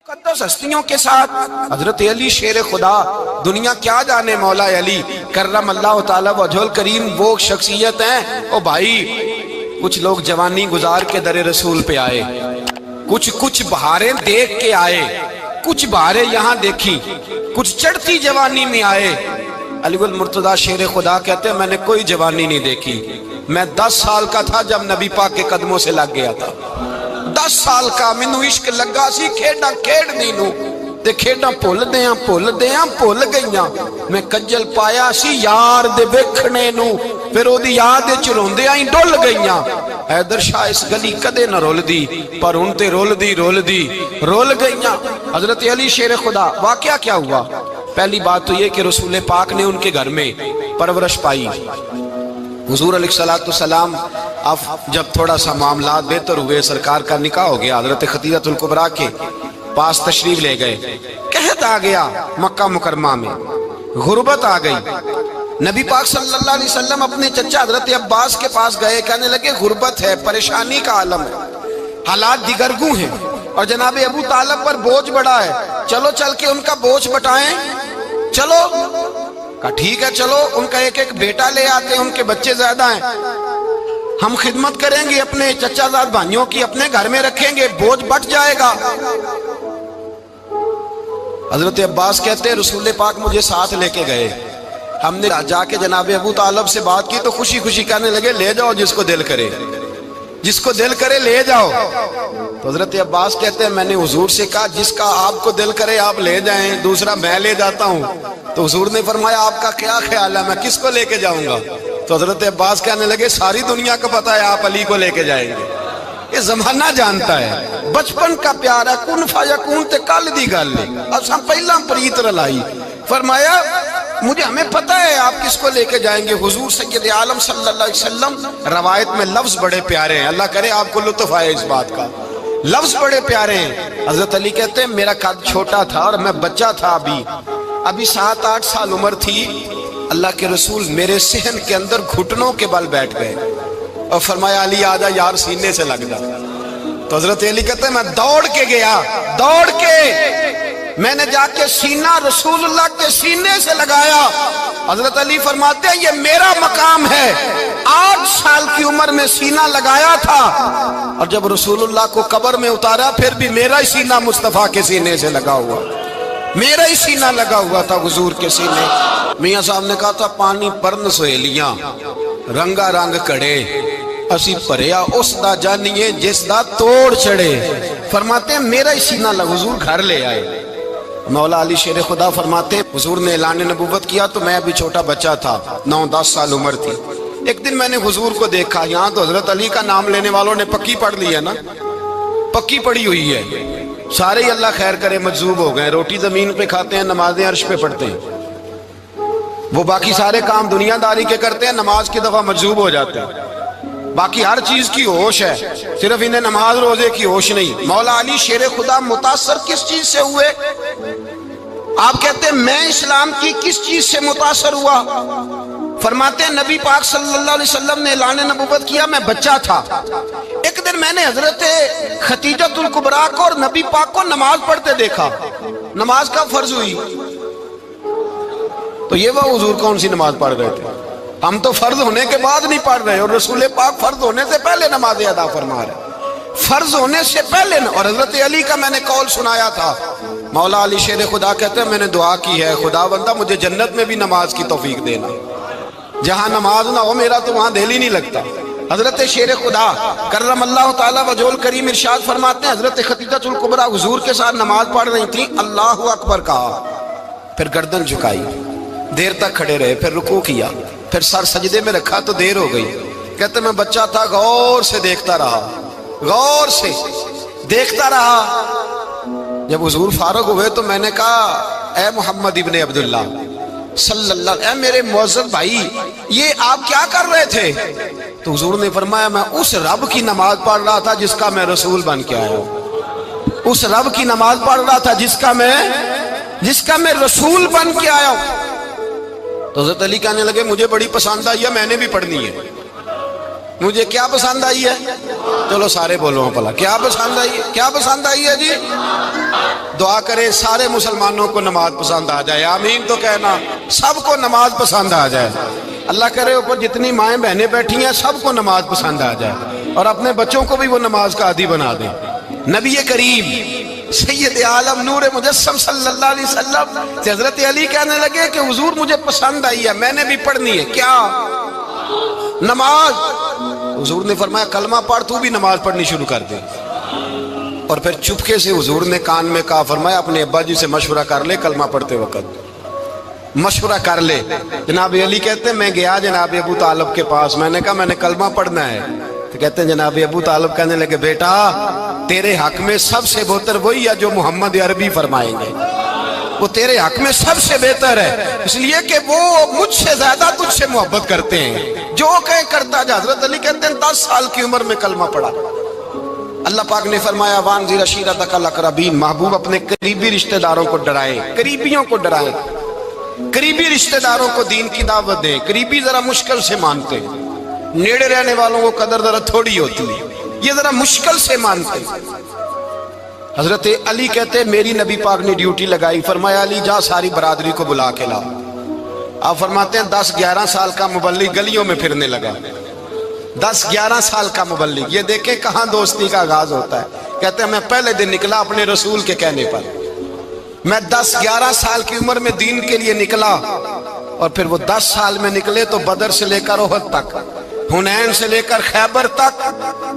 مقدس ہستیوں کے ساتھ حضرت علی شیر خدا، دنیا کیا جانے مولا علی کرم اللہ تعالی وجہ الکریم، وہ شخصیت ہیں۔ او بھائی، کچھ لوگ جوانی گزار کے در رسول پہ آئے، کچھ بہاریں دیکھ کے آئے، کچھ بہاریں یہاں دیکھی، کچھ چڑھتی جوانی میں آئے۔ علی المرتضیٰ شیر خدا کہتے ہیں میں نے کوئی جوانی نہیں دیکھی، میں 10 سال کا تھا جب نبی پاک کے قدموں سے لگ گیا تھا۔ 10 سال کا مینوں عشق لگا سی، کھیڈاں کھیڈنی نو تے کھیڈاں بھول گئیاں، میں کجل پایا سی یار دے ویکھنے نو، پھر او دی یاد وچ روندیاں ہی ڈل گئیاں۔ حیدر شاہ اس گلی کدے نہ رول دی، پر ہن تے رول گئیاں۔ حضرت علی شیر خدا، واقعہ کیا ہوا؟ پہلی بات تو یہ کہ رسول پاک نے ان کے گھر میں پرورش پائی۔ حضور علیہ السلام اب جب تھوڑا سا معاملات بہتر ہوئے، سرکار کا نکاح ہو گیا، حضرت خدیجہ الکبریٰ کے پاس تشریف لے گئے۔ قحط آ گیا مکہ مکرمہ میں، غربت آ گئی۔ نبی پاک صلی اللہ علیہ وسلم اپنے چچا حضرت عباس کے پاس گئے، کہنے لگے غربت ہے، پریشانی کا عالم ہے، حالات دیگرگوں ہیں، اور جناب ابو طالب پر بوجھ بڑا ہے، چلو چل کے ان کا بوجھ بٹائیں۔ چلو کہا ٹھیک ہے، چلو ان کا ایک بیٹا لے آتے ہیں، ان کے بچے زیادہ ہیں، ہم خدمت کریں گے اپنے چچا زاد بھائیوں کی، اپنے گھر میں رکھیں گے، بوجھ بٹ جائے گا۔ حضرت عباس کہتے ہیں رسول پاک مجھے ساتھ لے کے گئے، ہم نے جا کے جناب ابو طالب سے بات کی تو خوشی خوشی کہنے لگے لے جاؤ جس کو دل کرے لے جاؤ۔ تو حضرت عباس کہتے ہیں میں نے حضور سے کہا جس کا آپ کو دل کرے آپ لے جائیں، دوسرا میں لے جاتا ہوں۔ تو حضور نے فرمایا آپ کا کیا خیال ہے، میں کس کو لے کے جاؤں گا؟ تو حضرت عباس کہنے لگے ساری دنیا کو پتا ہے آپ علی کو لے کے جائیں گے، یہ زمانہ جانتا ہے، بچپن کا پیار ہے، کن فیکون تے کل دی گل ہے، اب ہم پہلا پریت رلائی۔ فرمایا ہمیں پتہ ہے آپ کس کو لے کے جائیں گے، حضور سید عالم صلی اللہ علیہ وسلم۔ روایت میں لفظ بڑے پیارے ہیں، اللہ کرے آپ کو لطف آئے اس بات کا، لفظ بڑے پیارے ہیں۔ حضرت علی کہتے ہیں میرا قد چھوٹا تھا اور میں بچہ تھا، ابھی 7-8 سال عمر تھی، اللہ کے رسول میرے صحن کے اندر گھٹنوں کے بل بیٹھ گئے اور فرمایا علی آجا یار سینے سے لگ جا۔ تو حضرت علی کہتے ہیں میں دوڑ کے گیا، میں نے جا کے سینہ رسول اللہ کے سینے سے لگایا۔ حضرت علی فرماتے ہیں یہ میرا مقام ہے، 8 سال کی عمر میں سینہ لگایا تھا، اور جب رسول اللہ کو قبر میں اتارا پھر بھی میرا ہی سینہ مصطفیٰ کے سینے سے لگا ہوا، میرا ہی سینہ لگا ہوا تھا حضور کے سینے۔ میاں صاحب نے کہا تھا پانی پرن سہیلیاں رنگا رنگ کڑے، اسی پریا اس دا جانیے جس دا توڑ چڑے۔ فرماتے ہیں میرا ہی سینہ لگا، حضور گھر لے آئے۔ مولا علی شیر خدا فرماتے حضور نے اعلان نبوت کیا تو میں ابھی چھوٹا بچہ تھا، 9-10 سال عمر تھی۔ ایک دن میں نے حضور کو دیکھا، یہاں تو حضرت علی کا نام لینے والوں نے پکی پڑھ لی ہے نا، پکی پڑھی ہوئی ہے، سارے ہی اللہ خیر کرے مجذوب ہو گئے، روٹی زمین پہ کھاتے ہیں، نمازیں عرش پہ پڑھتے ہیں، وہ باقی سارے کام دنیا داری کے کرتے ہیں، نماز کی دفعہ مجذوب ہو جاتے ہیں، باقی ہر چیز کی ہوش ہے، صرف انہیں نماز روزے کی ہوش نہیں۔ مولا علی شیر خدا متاثر کس چیز سے ہوئے؟ آپ کہتے ہیں میں اسلام کی کس چیز سے متاثر ہوا؟ فرماتے ہیں نبی پاک صلی اللہ علیہ وسلم نے اعلان نبوت کیا، میں بچہ تھا، ایک دن میں نے حضرت خدیجہ الکبریٰ کو اور نبی پاک کو نماز پڑھتے دیکھا۔ نماز کب فرض ہوئی؟ تو یہ وہ حضور کون سی نماز پڑھ رہے تھے؟ ہم تو فرض ہونے کے بعد نہیں پڑھ رہے، اور رسول پاک فرض ہونے سے پہلے نماز ادا فرما رہے، فرض ہونے سے پہلے۔ اور حضرت علی کا میں نے قول سنایا تھا، مولا علی شیر خدا کہتے ہیں میں نے دعا کی ہے خدا بندہ مجھے جنت میں بھی نماز کی توفیق دینا، جہاں نماز نہ ہو میرا تو وہاں دل ہی نہیں لگتا۔ حضرت شیر خدا کرم اللہ تعالی وجہ الکریم ارشاد فرماتے ہیں حضرت خدیجہ الکبریٰ حضور کے ساتھ نماز پڑھ رہی تھی، اللہ اکبر کہا، پھر گردن جھکائی، دیر تک کھڑے رہے، پھر رکوع کیا، پھر سر سجدے میں رکھا تو دیر ہو گئی۔ کہتے میں بچہ تھا، غور سے دیکھتا رہا، جب حضور فارغ ہوئے تو میں نے کہا اے محمد ابن عبداللہ صلی اللہ علیہ، اے میرے معزز بھائی یہ آپ کیا کر رہے تھے؟ تو حضور نے فرمایا میں اس رب کی نماز پڑھ رہا تھا جس کا میں رسول بن کے آیا ہوں، اس رب کی نماز پڑھ رہا تھا جس کا میں رسول بن کے آیا ہوں۔ تو حضرت علی کہنے لگے مجھے بڑی پسند آئی ہے، میں نے بھی پڑھنی ہے۔ مجھے کیا پسند آئی ہے؟ چلو سارے بولو بھلا کیا پسند آئی ہے؟ کیا پسند آئی ہے جی؟ دعا کرے سارے مسلمانوں کو نماز پسند آ جائے، آمین تو کہنا، سب کو نماز پسند آ جائے۔ اللہ کرے اوپر جتنی مائیں بہنیں بیٹھی ہیں سب کو نماز پسند آ جائے، اور اپنے بچوں کو بھی وہ نماز کا عادی بنا دیں۔ نبی کریم سید عالم نور مجسم صلی اللہ علیہ وسلم سے حضرت علی کہنے لگے کہ حضور مجھے پسند آئی ہے، میں نے بھی پڑھنی ہے۔ کیا؟ نماز۔ حضور نے فرمایا کلمہ پڑھ، تو بھی نماز پڑھنی شروع کر دے۔ اور پھر چپکے سے حضور نے کان میں کہا، فرمایا اپنے ابا جی سے مشورہ کر لے کلمہ پڑھتے وقت، مشورہ کر لے۔ جناب علی کہتے ہیں میں گیا جناب ابو طالب کے پاس، میں نے کہا میں نے کلمہ پڑھنا ہے، تو کہتے ہیں جناب ابو طالب کہنے لگے بیٹا تیرے حق میں سب سے بہتر وہی ہے جو محمد عربی فرمائیں گے، وہ تیرے حق میں سب سے بہتر ہے، اس لیے کہ وہ مجھ سے زیادہ تجھ سے محبت کرتے ہیں، جو کہے کرتا جا۔ حضرت علی کہتے ہیں 10 سال کی عمر میں کلمہ پڑھا۔ اللہ پاک نے فرمایا وانذر عشیرتک الاقربین، محبوب اپنے قریبی رشتہ داروں کو ڈرائیں، قریبیوں کو ڈرائیں، قریبی رشتہ داروں کو دین کی دعوت دیں۔ قریبی ذرا مشکل سے مانتے ہیں، نیڑے رہنے والوں کو قدر ذرا تھوڑی ہوتی ہے، یہ ذرا مشکل سے مانتے ہیں۔ حضرت علی کہتے ہیں میری نبی پاک نے ڈیوٹی لگائی، فرمایا علی جا ساری برادری کو بلا کے لا۔ آپ فرماتے ہیں 10-11 سال کا مبلغ گلیوں میں پھرنے لگا، 10-11 سال کا مبلغ، یہ دیکھیں کہاں دوستی کا آغاز ہوتا ہے۔ کہتے ہیں میں پہلے دن نکلا اپنے رسول کے کہنے پر، میں 10-11 سال کی عمر میں دین کے لیے نکلا، اور پھر وہ 10 سال میں نکلے تو بدر سے لے کر احد تک، حنین سے لے کر خیبر تک،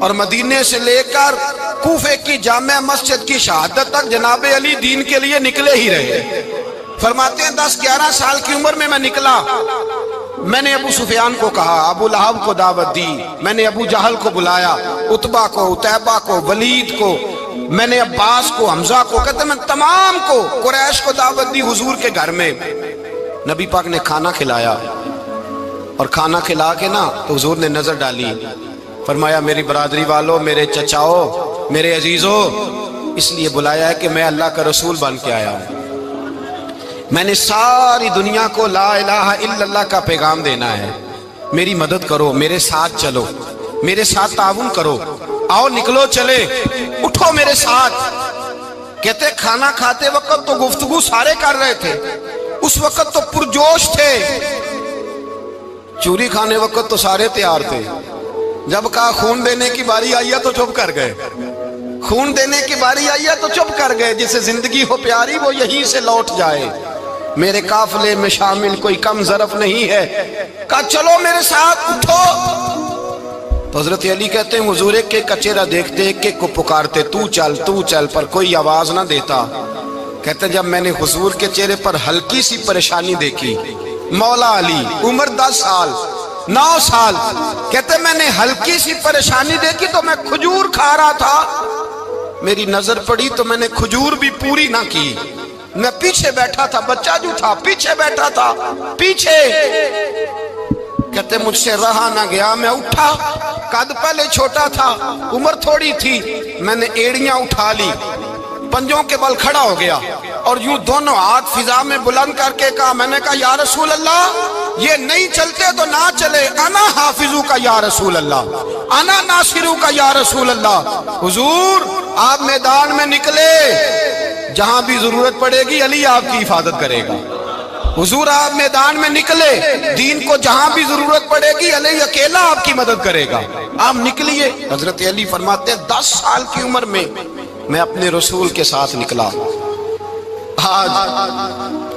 اور مدینے سے لے کر کوفے کی جامع مسجد کی شہادت تک جناب علی دین کے لیے نکلے ہی رہے۔ فرماتے ہیں 10-11 سال کی عمر میں نکلا، میں نے ابو سفیان کو کہا، ابو لہب کو دعوت دی، میں نے ابو جہل کو بلایا، عتبہ کو، عتیبہ کو، ولید کو، میں نے عباس کو، حمزہ کو، کہتے میں تمام کو، قریش کو دعوت دی حضور کے گھر میں۔ نبی پاک نے کھانا کھلایا، اور کھانا کھلا کے نا تو حضور نے نظر ڈالی، فرمایا میری برادری والوں، میرے چچاؤ، میرے عزیزوں، اس لیے بلایا ہے کہ میں اللہ کا رسول بن کے آیا ہوں، میں نے ساری دنیا کو لا الہ الا اللہ کا پیغام دینا ہے، میری مدد کرو، میرے ساتھ چلو، میرے ساتھ تعاون کرو، آؤ نکلو چلے، اٹھو میرے ساتھ۔ کہتے کھانا کھاتے وقت تو گفتگو سارے کر رہے تھے، اس وقت تو پرجوش تھے، چوری کھانے وقت تو سارے تیار تھے، جب کہا خون دینے کی باری آئی ہے تو چپ کر گئے، خون دینے کی باری آئی ہے تو چپ کر گئے، جسے زندگی ہو پیاری وہ یہیں سے لوٹ جائے، میرے قافلے میں شامل کوئی کم ظرف نہیں ہے، کہا چلو میرے ساتھ اٹھو۔ تو حضرت علی کہتے ہیں حضور ایک کا چہرہ دیکھتے ایک ایک کو پکارتے، تو چل، پر کوئی آواز نہ دیتا۔ کہتے ہیں جب میں نے حضور کے چہرے پر ہلکی سی پریشانی دیکھی، مولا علی عمر 10 سال 9 سال، کہتے میں نے ہلکی سی پریشانی دیکھی تو میں کھجور کھا رہا تھا، میری نظر پڑی تو میں نے کھجور بھی پوری نہ کی، میں پیچھے بیٹھا تھا، بچہ جو تھا پیچھے بیٹھا تھا، پیچھے۔ کہتے مجھ سے رہا نہ گیا، میں اٹھا، قد پہلے چھوٹا تھا، عمر تھوڑی تھی، میں نے ایڑیاں اٹھا لی، پنجوں کے بل کھڑا ہو گیا، اور یوں دونوں ہاتھ فضا میں بلند کر کے کہا، میں نے کہا یا رسول اللہ یہ نہیں چلتے تو نہ چلے، انا حافظو کا یا رسول اللہ، انا ناصرو کا یا رسول اللہ۔ حضور آپ میدان میں نکلے، جہاں بھی ضرورت پڑے گی علی آپ کی حفاظت کرے گا، حضور آپ میدان میں نکلے، دین کو جہاں بھی ضرورت پڑے گی علی اکیلا آپ کی مدد کرے گا، آپ نکلیے۔ حضرت علی فرماتے ہیں 10 سال کی عمر میں میں اپنے رسول کے ساتھ نکلا۔ آج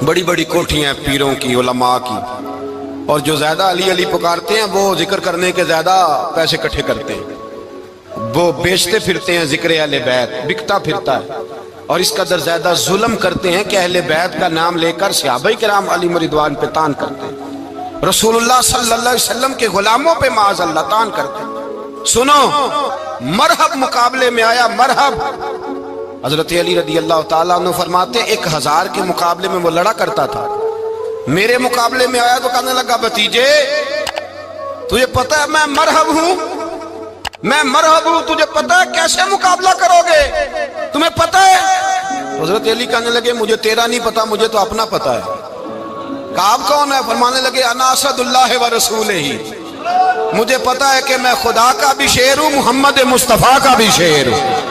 بڑی بڑی کوٹھیاں پیروں کی، علماء کی، اور جو زیادہ علی علی پکارتے ہیں وہ ذکر کرنے کے زیادہ پیسے اکٹھے کرتے ہیں، وہ بیچتے پھرتے ہیں ذکر اہل بیت، بکتا پھرتا ہے، اور اس قدر زیادہ ظلم کرتے ہیں کہ اہل بیت کا نام لے کر صحابہ کرام علی رضوان پہ تان کرتے ہیں، رسول اللہ صلی اللہ علیہ وسلم کے غلاموں پہ معاذ اللہ تان کرتے ہیں۔ سنو، مرحب مقابلے میں آیا، مرحب۔ حضرت علی رضی اللہ تعالیٰ عنہ فرماتے 1000 کے مقابلے میں وہ لڑا کرتا تھا، میرے مقابلے میں آیا تو کہنے لگا بھتیجے تجھے پتہ ہے میں مرحب ہوں، میں مرحب ہوں، تجھے پتہ ہے کیسے مقابلہ کرو گے، تمہیں پتہ ہے؟ حضرت علی کہنے لگے مجھے تیرا نہیں پتا، مجھے تو اپنا پتہ ہے۔ کہا آپ کون ہے؟ فرمانے لگے انا اسد اللہ و رسولہ، مجھے پتا ہے کہ میں خدا کا بھی شعر ہوں، محمد مصطفیٰ کا بھی شعر ہوں۔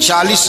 40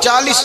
40।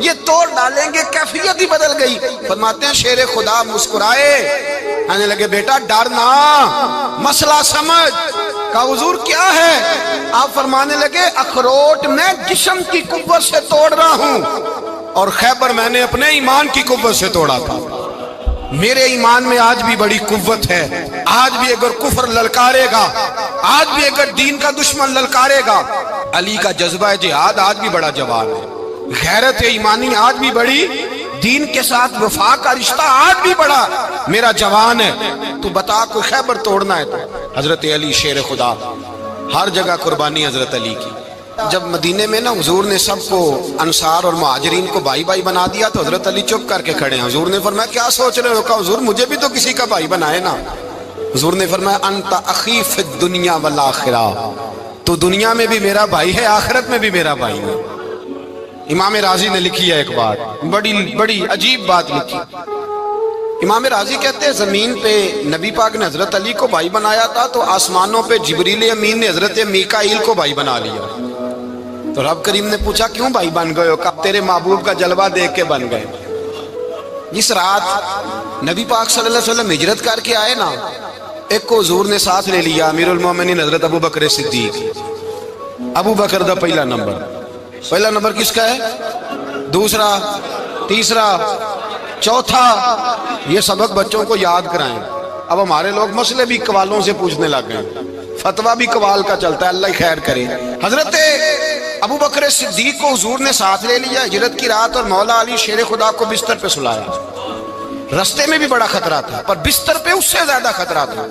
یہ توڑ ڈالیں گے، کیفیت ہی بدل گئی۔ فرماتے ہیں شیر خدا مسکرائے، کہنے لگے بیٹا ڈرنا، مسئلہ سمجھ۔ کہا حضور کیا ہے؟ آپ فرمانے لگے اخروٹ میں جسم کی قوت سے توڑ رہا ہوں، اور خیبر میں نے اپنے ایمان کی قوت سے توڑا تھا۔ میرے ایمان میں آج بھی بڑی قوت ہے، آج بھی اگر کفر للکارے گا، آج بھی اگر دین کا دشمن للکارے گا، علی کا جذبہ جہاد آج بھی بڑا جوان ہے، غیرت ایمانی آج بھی بڑی، دین کے ساتھ وفا کا رشتہ آج بھی بڑا میرا جوان ہے۔ تو بتا کوئی خیبر توڑنا ہے تو حضرت علی شیر خدا، ہر جگہ قربانی حضرت علی کی۔ جب مدینے میں نا حضور نے سب کو انصار اور مہاجرین کو بھائی بھائی بنا دیا تو حضرت علی چپ کر کے کھڑے ہیں۔ حضور نے فرمایا کیا سوچ رہے ہو؟ کہا حضور مجھے بھی تو کسی کا بھائی بنائے نا۔ حضور نے فرمایا انت اخی فی الدنیا والآخرہ، تو دنیا میں بھی میرا بھائی ہے، آخرت میں بھی میرا بھائی ہے۔ امام راضی نے لکھی ہے ایک بات، بڑی عجیب بات لکھی۔ امام راضی کہتے ہیں زمین پہ نبی پاک نے حضرت علی کو بھائی بنایا تھا تو آسمانوں پہ جبریل امین نے حضرت میکائیل کو بھائی بنا لیا۔ تو رب کریم نے پوچھا کیوں بھائی بن گئے ہو؟ کہا تیرے محبوب کا جلوہ دیکھ کے بن گئے۔ جس رات نبی پاک صلی اللہ علیہ وسلم ہجرت کر کے آئے نا، ایک کو حضور نے ساتھ لے لیا، امیر المومنین حضرت ابو بکر صدیق۔ ابو بکر دا پہلا نمبر کس کا ہے؟ دوسرا، تیسرا، چوتھا۔ یہ سبق بچوں کو یاد کرائیں۔ اب ہمارے لوگ مسئلے بھی قوالوں سے پوچھنے لگ گئے، فتویٰ بھی قوال کا چلتا ہے، اللہ خیر کرے۔ حضرت ابو بکر صدیق کو حضور نے ساتھ لے لیا ہجرت کی رات، اور مولا علی شیر خدا کو بستر پہ سلایا۔ رستے میں بھی بڑا خطرہ تھا، پر بستر پہ اس سے زیادہ خطرہ تھا،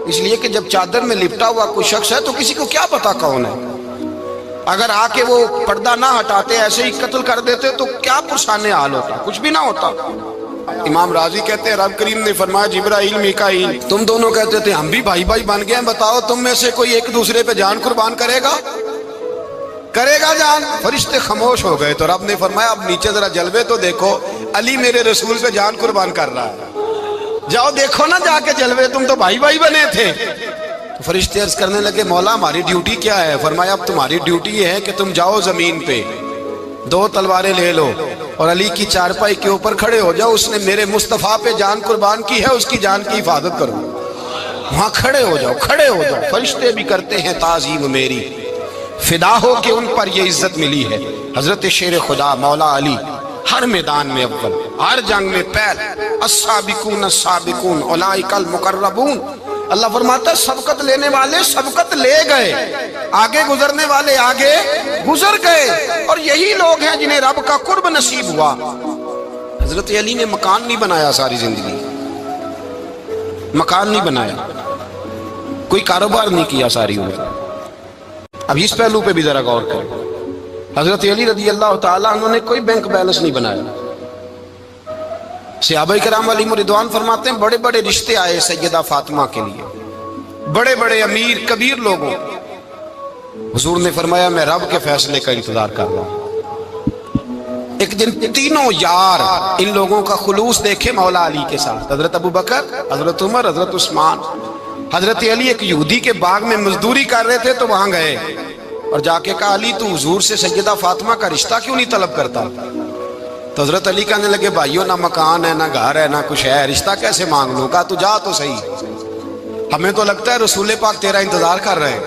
اس لیے کہ جب چادر میں لپٹا ہوا کوئی شخص ہے تو کسی کو کیا پتا کون ہے۔ اگر آ کے وہ پردہ نہ ہٹاتے، ایسے ہی قتل کر دیتے تو کیا پرسان حال ہوتا، کچھ بھی نہ ہوتا۔ امام راضی کہتے ہیں رب کریم نے فرمایا جبرائیل میکائیل تم دونوں کہتے تھے ہم بھی بھائی بھائی بن گئے ہیں، بتاؤ تم میں سے کوئی ایک دوسرے پہ جان قربان کرے گا جان؟ فرشتے خاموش ہو گئے۔ تو رب نے فرمایا اب نیچے ذرا جلوے تو دیکھو، علی میرے رسول پہ جان قربان کر رہا ہے، جاؤ دیکھو نا جا کے جلوے، تم تو بھائی بھائی بنے تھے۔ تو فرشتے عرض کرنے لگے مولا ہماری ڈیوٹی کیا ہے؟ فرمایا اب تمہاری ڈیوٹی یہ ہے کہ تم جاؤ زمین پہ، 2 تلواریں لے لو اور علی کی چارپائی کے اوپر کھڑے ہو جاؤ، اس نے میرے مصطفیٰ پہ جان قربان کی ہے، اس کی جان کی حفاظت کرو۔ وہاں کھڑے ہو جاؤ۔ فرشتے بھی کرتے ہیں تعظیم میری، فدا ہو کہ ان پر یہ عزت ملی ہے۔ حضرت شیر خدا مولا علی ہر میدان میں اول، ہر جنگ میں پہل، السابقون السابقون اولئک المقربون۔ اللہ فرماتا ہے سبقت لینے والے سبقت لے گئے، آگے گزرنے والے آگے گزر گئے، اور یہی لوگ ہیں جنہیں رب کا قرب نصیب ہوا۔ حضرت علی نے مکان نہیں بنایا، ساری زندگی مکان نہیں بنایا، کوئی کاروبار نہیں کیا ساری عمر۔ اب اس پہلو پہ بھی ذرا غور کریں، حضرت علی رضی اللہ تعالیٰ انہوں نے کوئی بینک بیلنس نہیں بنایا۔ صحابہ کرام علیہم رضوان فرماتے ہیں بڑے بڑے رشتے آئے سیدہ فاطمہ کے لیے، بڑے بڑے امیر کبیر لوگوں، حضور نے فرمایا میں رب کے فیصلے کا انتظار کر رہا ہوں۔ ایک دن تینوں یار ان لوگوں کا خلوص دیکھے مولا علی کے ساتھ، حضرت ابو بکر، حضرت عمر، حضرت عثمان۔ حضرت علی ایک یہودی کے باغ میں مزدوری کر رہے تھے تو وہاں گئے اور جا کے کہا علی تو حضور سے سیدہ فاطمہ کا رشتہ کیوں نہیں طلب کرتا؟ تو حضرت علی کہنے لگے بھائیو نہ مکان ہے، نہ گھر ہے، نہ کچھ ہے، رشتہ کیسے مانگ لوں؟ کہا تو جا تو صحیح، ہمیں تو لگتا ہے رسول پاک تیرا انتظار کر رہے ہیں۔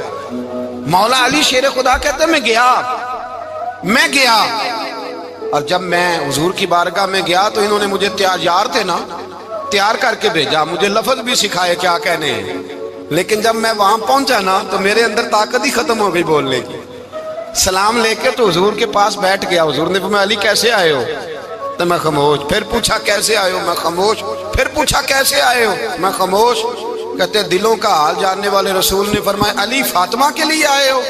مولا علی شیر خدا کہتے ہیں میں گیا اور جب میں حضور کی بارگاہ میں گیا تو انہوں نے مجھے یار تھے نا، تیار کر کے بھیجا، مجھے لفظ بھی سکھائے کیا کہنے ہیں، لیکن جب میں وہاں پہنچا نا تو میرے اندر طاقت ہی ختم ہو گئی بولنے کی۔ سلام لے کے تو حضور کے پاس بیٹھ گیا، حضور نے فرمایا علی کیسے آئے ہو؟ تو میں خاموش، پھر پوچھا کیسے آئے ہو؟ میں خاموش، پھر پوچھا کیسے آئے ہو؟ میں خاموش۔ کہتے دلوں کا حال جاننے والے رسول نے فرمایا علی فاطمہ کے لیے آئے ہو؟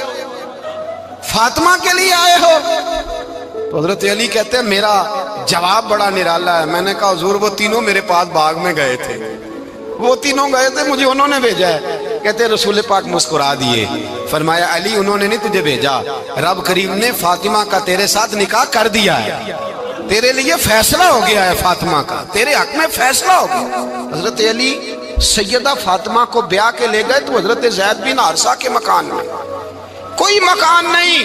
فاطمہ کے لیے آئے ہو؟ تو حضرت علی کہتے ہیں میرا جواب بڑا نرالا ہے۔ میں نے کہا حضور وہ تینوں میرے پاس باغ میں گئے تھے، وہ تینوں گئے تھے، مجھے انہوں نے بھیجا ہے۔ کہتے رسول پاک مسکرا دیے، فرمایا علی انہوں نے نہیں تجھے بھیجا، رب کریم نے فاطمہ کا تیرے ساتھ نکاح کر دیا ہے، تیرے لیے فیصلہ ہو گیا ہے، فاطمہ کا تیرے حق میں فیصلہ ہو گیا۔ حضرت علی سیدہ فاطمہ کو بیاہ کے لے گئے تو حضرت زید بن حارثہ کے مکان میں، کوئی مکان نہیں،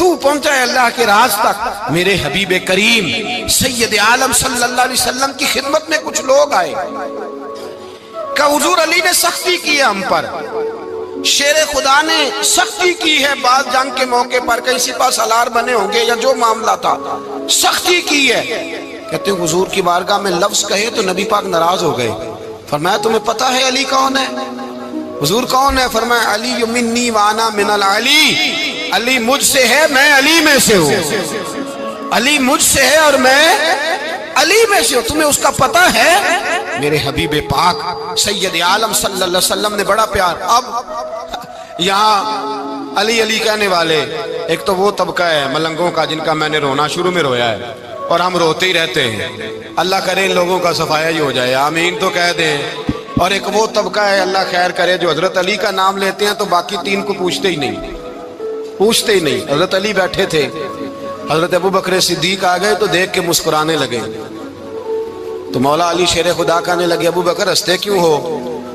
تو پہنچا ہے اللہ کے راز تک۔ میرے حبیب کریم سید عالم صلی اللہ علیہ وسلم کی خدمت میں کچھ لوگ آئے کہ حضور علی نے سختی کی ہے ہم پر، شیر خدا نے سختی کی ہے، بعض جنگ کے موقع پر کہیں سپہ سالار بنے ہوں گے یا جو معاملہ تھا، سختی کی ہے۔ کہتے ہیں حضور کی بارگاہ میں لفظ کہے تو نبی پاک ناراض ہو گئے۔ فرمایا تمہیں پتہ ہے علی کون ہے؟ حضور کون ہے؟ فرمایا علی منی وانا من العلی، علی مجھ سے ہے میں علی میں سے ہوں، علی مجھ سے ہے اور میں علی میں سے ہوں، تمہیں اس کا پتہ ہے؟ میرے حبیب پاک سید عالم صلی اللہ علیہ وسلم نے بڑا پیار۔ اب یہاں علی علی کہنے والے ایک تو وہ طبقہ ہے ملنگوں کا جن کا میں نے رونا شروع میں رویا ہے اور ہم روتے ہی رہتے ہیں، اللہ کرے ان لوگوں کا صفایا ہی ہو جائے، آمین تو کہہ دیں۔ اور ایک وہ طبقہ ہے اللہ خیر کرے جو حضرت علی کا نام لیتے ہیں تو باقی تین کو پوچھتے ہی نہیں، پوچھتے ہی نہیں۔ حضرت علی بیٹھے تھے، حضرت ابو بکر صدیق آ گئے تو دیکھ کے مسکرانے لگے، تو مولا علی شیر خدا کہنے لگے ابو بکر ہنستے کیوں ہو؟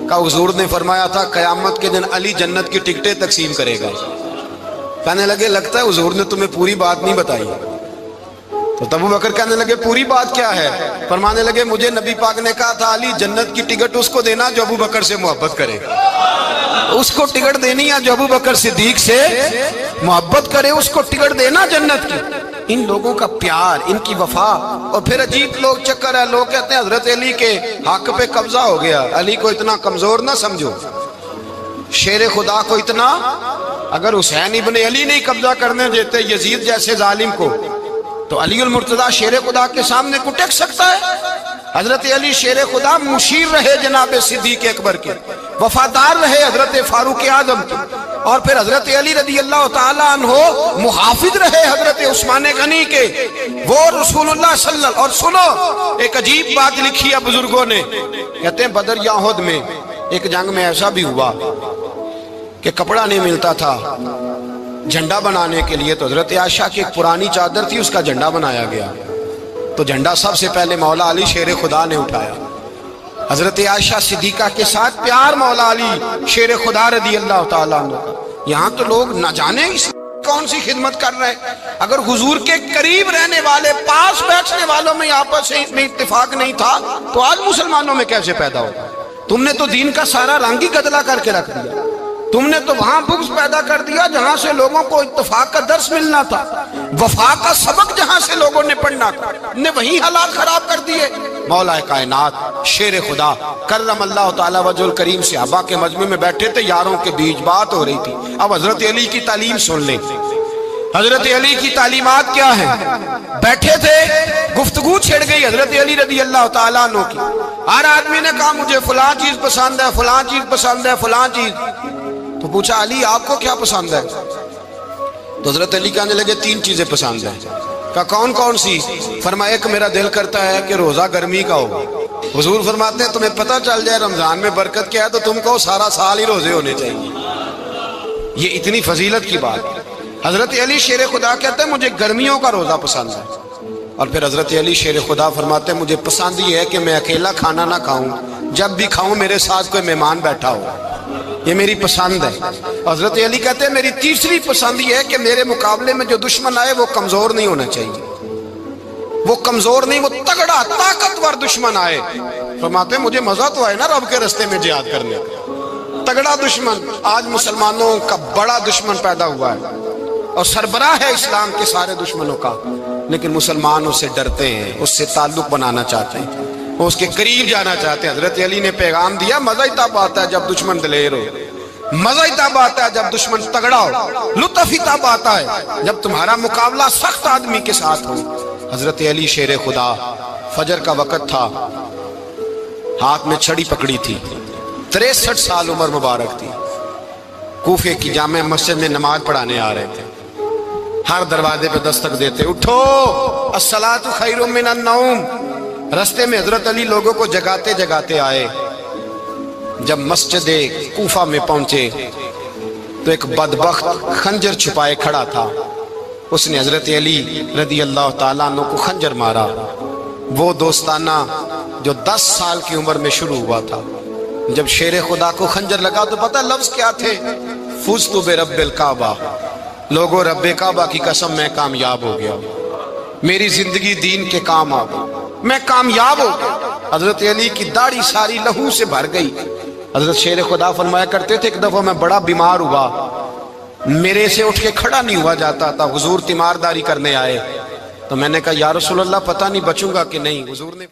کہ حضور نے فرمایا تھا قیامت کے دن علی جنت کی ٹکٹیں تقسیم کرے گا۔ کہنے لگے لگتا ہے حضور نے تمہیں پوری بات نہیں بتائی۔ تو ابو بکر کہنے لگے پوری بات کیا ہے؟ فرمانے لگے مجھے نبی پاک نے کہا تھا علی جنت کی ٹکٹ اس کو دینا جو ابو بکر سے محبت کرے، اس کو ٹکٹ دینی ہے جو ابو بکر صدیق سے محبت کرے، اس کو ٹکٹ دینا جنت کی۔ ان لوگوں کا پیار، ان کی وفا۔ اور پھر عجیب لوگ چکر ہے، لوگ کہتے ہیں حضرت علی کے حق پہ قبضہ ہو گیا، علی کو اتنا کمزور نہ سمجھو، شیر خدا کو اتنا، اگر حسین ابن علی نہیں قبضہ کرنے دیتے یزید جیسے ظالم کو تو علی المرتضیٰ شیر خدا کے سامنے کو ٹک سکتا ہے؟ حضرت علی شیر خدا مشیر رہے جناب صدیق اکبر کے، وفادار رہے حضرت فاروق اعظم کے، اور پھر حضرت علی رضی اللہ تعالیٰ عنہ محافظ رہے حضرت عثمان غنی کے، وہ رسول اللہ صلی اللہ۔ اور سنو ایک عجیب بات لکھی ہے بزرگوں نے، کہتے ہیں بدر یا احد میں ایک جنگ میں ایسا بھی ہوا کہ کپڑا نہیں ملتا تھا جھنڈا بنانے کے لیے، تو حضرت عائشہ کی ایک پرانی چادر تھی اس کا جھنڈا بنایا گیا، تو جھنڈا سب سے پہلے مولا علی شیر خدا نے اٹھایا۔ حضرت عائشہ صدیقہ کے ساتھ پیار مولا علی شیر خدا رضی اللہ تعالیٰ عنہ کا۔ یہاں تو لوگ نہ جانے کون سی خدمت کر رہے ہیں۔ اگر حضور کے قریب رہنے والے، پاس بیٹھنے والوں میں آپس میں اتفاق نہیں تھا تو آج مسلمانوں میں کیسے پیدا ہوگا؟ تم نے تو دین کا سارا رنگ ہی گدلا کر کے رکھ دیا، تم نے تو وہاں بغض پیدا کر دیا جہاں سے لوگوں کو اتفاق کا درس ملنا تھا، وفا کا سبق جہاں سے لوگوں نے پڑھنا تھا، نے وہی حالات خراب کر دیے۔ مولا کائنات شیر خدا کرم اللہ تعالی وجہ الکریم صحابہ کے مجمع میں بیٹھے تھے، یاروں کے بیچ بات ہو رہی تھی۔ اب حضرت علی کی تعلیم سن لیں، حضرت علی کی تعلیمات کیا ہیں؟ بیٹھے تھے، گفتگو چھڑ گئی حضرت علی رضی اللہ تعالیٰ عنہ کی۔ ہر آدمی نے کہا مجھے فلاں چیز پسند ہے، فلاں چیز پسند ہے، فلاں چیز۔ تو پوچھا علی آپ کو کیا پسند ہے؟ تو حضرت علی کہنے لگے تین چیزیں پسند ہیں۔ کہا کون کون سی؟ فرمایا ایک میرا دل کرتا ہے کہ روزہ گرمی کا ہو۔ حضور فرماتے ہیں تمہیں پتہ چل جائے رمضان میں برکت کیا ہے تو تم کو سارا سال ہی روزے ہونے چاہیے، یہ اتنی فضیلت کی بات۔ حضرت علی شیر خدا کہتے ہیں مجھے گرمیوں کا روزہ پسند ہے۔ اور پھر حضرت علی شیر خدا فرماتے ہیں مجھے پسند یہ ہے کہ میں اکیلا کھانا نہ کھاؤں، جب بھی کھاؤں میرے ساتھ کوئی مہمان بیٹھا ہو، یہ میری پسند ہے۔ حضرت علی کہتے ہیں میری تیسری پسند یہ ہے کہ میرے مقابلے میں جو دشمن آئے وہ کمزور نہیں ہونا چاہیے، وہ کمزور نہیں، وہ تگڑا طاقتور دشمن آئے۔ فرماتے ہیں مجھے مزہ تو آئے نا رب کے رستے میں جہاد کرنے کا، تگڑا دشمن۔ آج مسلمانوں کا بڑا دشمن پیدا ہوا ہے اور سربراہ ہے اسلام کے سارے دشمنوں کا، لیکن مسلمان اس سے ڈرتے ہیں، اس سے تعلق بنانا چاہتے ہیں، وہ اس کے قریب جانا چاہتے ہیں۔ حضرت علی نے پیغام دیا مزہ ہی تب آتا ہے جب دشمن دلیر ہو، مزہ ہی تب آتا ہے جب دشمن تگڑا ہو، لطف ہی تب آتا ہے جب تمہارا مقابلہ سخت آدمی کے ساتھ ہو۔ حضرت علی شیر خدا، فجر کا وقت تھا، ہاتھ میں چھڑی پکڑی تھی، 63 سال عمر مبارک تھی، کوفے کی جامع مسجد میں نماز پڑھانے آ رہے تھے۔ ہر دروازے پہ دستک دیتے اٹھو الصلاۃ خیر من النوم۔ رستے میں حضرت علی لوگوں کو جگاتے جگاتے آئے۔ جب مسجد کوفہ میں پہنچے تو ایک بدبخت خنجر چھپائے کھڑا تھا، اس نے حضرت علی رضی اللہ تعالیٰ عنہ کو خنجر مارا۔ وہ دوستانہ جو 10 سال کی عمر میں شروع ہوا تھا، جب شیر خدا کو خنجر لگا تو پتہ لفظ کیا تھے؟ فزت برب الکعبہ، لوگوں رب کعبہ کی قسم میں کامیاب ہو گیا، میری زندگی دین کے کام آ گئی، میں کامیاب ہو گیا۔ حضرت علی کی داڑھی ساری لہو سے بھر گئی۔ حضرت شیر خدا فرمایا کرتے تھے ایک دفعہ میں بڑا بیمار ہوا، میرے سے اٹھ کے کھڑا نہیں ہوا جاتا تھا، حضور تیمارداری کرنے آئے تو میں نے کہا یا رسول اللہ پتہ نہیں بچوں گا کہ نہیں۔ حضور نے